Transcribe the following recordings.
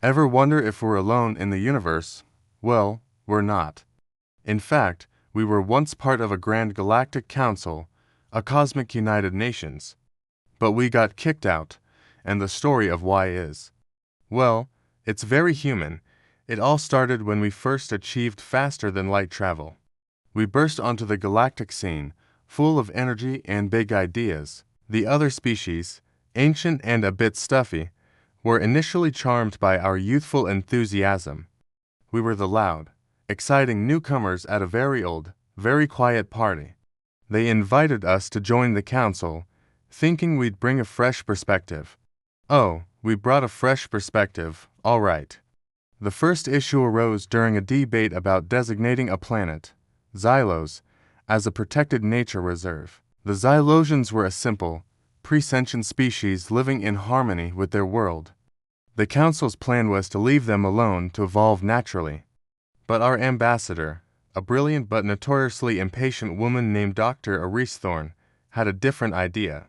Ever wonder if we're alone in the universe? Well, we're not. In fact, we were once part of a grand galactic council, a cosmic United Nations. But we got kicked out, and the story of why is, well, it's very human. It all started when we first achieved faster-than-light travel. We burst onto the galactic scene, full of energy and big ideas. The other species, ancient and a bit stuffy, were initially charmed by our youthful enthusiasm. We were the loud, exciting newcomers at a very old, very quiet party. They invited us to join the council, thinking we'd bring a fresh perspective. Oh, we brought a fresh perspective, all right. The first issue arose during a debate about designating a planet, Xylos, as a protected nature reserve. The Xylosians were a simple, pre-sentient species living in harmony with their world. The council's plan was to leave them alone to evolve naturally. But our ambassador, a brilliant but notoriously impatient woman named Dr. Thorne, had a different idea.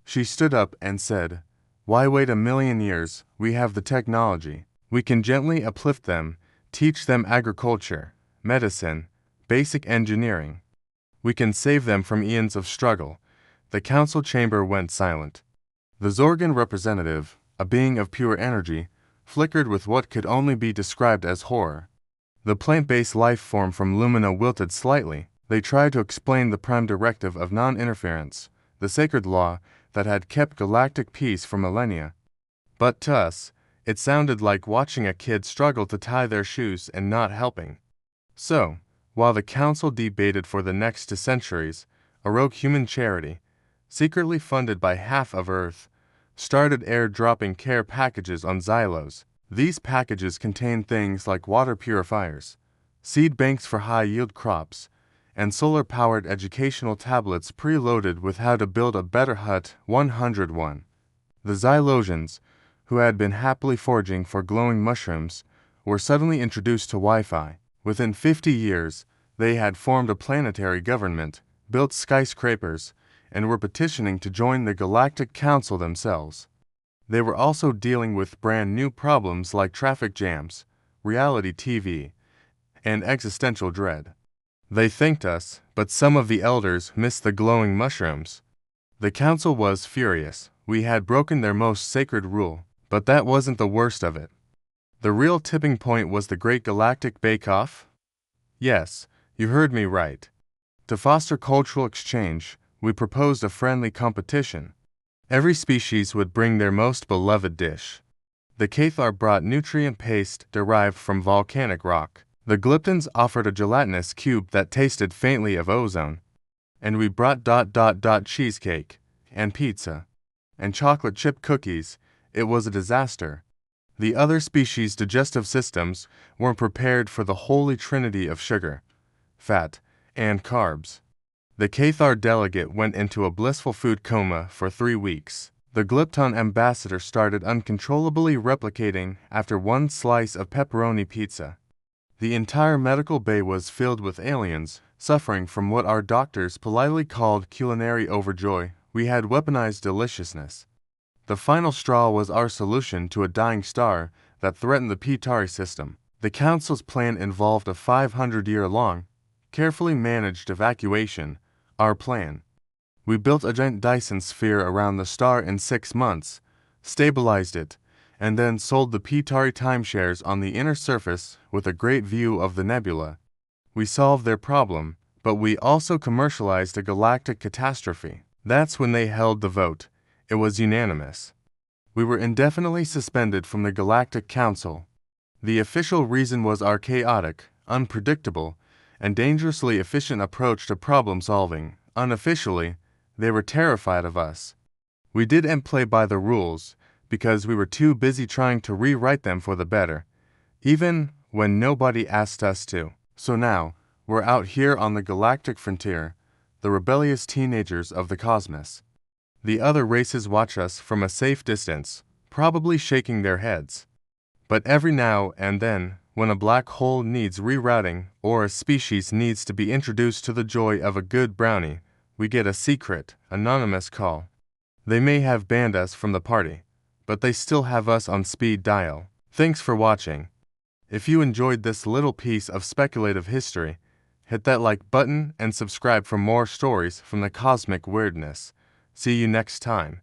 She stood up and said, "Why wait a million years? We have the technology. We can gently uplift them, teach them agriculture, medicine, basic engineering. We can save them from eons of struggle." The council chamber went silent. The Zorgan representative, a being of pure energy, flickered with what could only be described as horror. The plant-based life form from Lumina wilted slightly. They tried to explain the prime directive of non-interference, the sacred law that had kept galactic peace for millennia. But to us, it sounded like watching a kid struggle to tie their shoes and not helping. So, while the council debated for the next 2 centuries, a rogue human charity, secretly funded by half of Earth, started airdropping care packages on Xylos. These packages contained things like water purifiers, seed banks for high-yield crops, and solar-powered educational tablets preloaded with how to build a better hut 101. The Xylosians, who had been happily foraging for glowing mushrooms, were suddenly introduced to Wi-Fi. Within 50 years, they had formed a planetary government, built skyscrapers, and were petitioning to join the Galactic Council themselves. They were also dealing with brand new problems like traffic jams, reality TV, and existential dread. They thanked us, but some of the elders missed the glowing mushrooms. The council was furious. We had broken their most sacred rule, but that wasn't the worst of it. The real tipping point was the Great Galactic Bake-Off. Yes, you heard me right. To foster cultural exchange, we proposed a friendly competition. Every species would bring their most beloved dish. The Cathar brought nutrient paste derived from volcanic rock. The Glyptons offered a gelatinous cube that tasted faintly of ozone. And we brought cheesecake, and pizza, and chocolate chip cookies. It was a disaster. The other species' digestive systems weren't prepared for the holy trinity of sugar, fat, and carbs. The Cathar delegate went into a blissful food coma for 3 weeks. The Glypton ambassador started uncontrollably replicating after one slice of pepperoni pizza. The entire medical bay was filled with aliens, suffering from what our doctors politely called culinary overjoy. We had weaponized deliciousness. The final straw was our solution to a dying star that threatened the Petari system. The council's plan involved a 500-year-long, carefully managed evacuation. Our plan. We built a giant Dyson sphere around the star in 6 months, stabilized it, and then sold the Petari timeshares on the inner surface with a great view of the nebula. We solved their problem, but we also commercialized a galactic catastrophe. That's when they held the vote. It was unanimous. We were indefinitely suspended from the Galactic Council. The official reason was our chaotic, unpredictable, and dangerously efficient approach to problem solving. Unofficially, they were terrified of us. We didn't play by the rules because we were too busy trying to rewrite them for the better, even when nobody asked us to. So now, we're out here on the galactic frontier, the rebellious teenagers of the cosmos. The other races watch us from a safe distance, probably shaking their heads. But every now and then, when a black hole needs rerouting or a species needs to be introduced to the joy of a good brownie, we get a secret, anonymous call. They may have banned us from the party, but they still have us on speed dial. Thanks for watching. If you enjoyed this little piece of speculative history, hit that like button and subscribe for more stories from the cosmic weirdness. See you next time.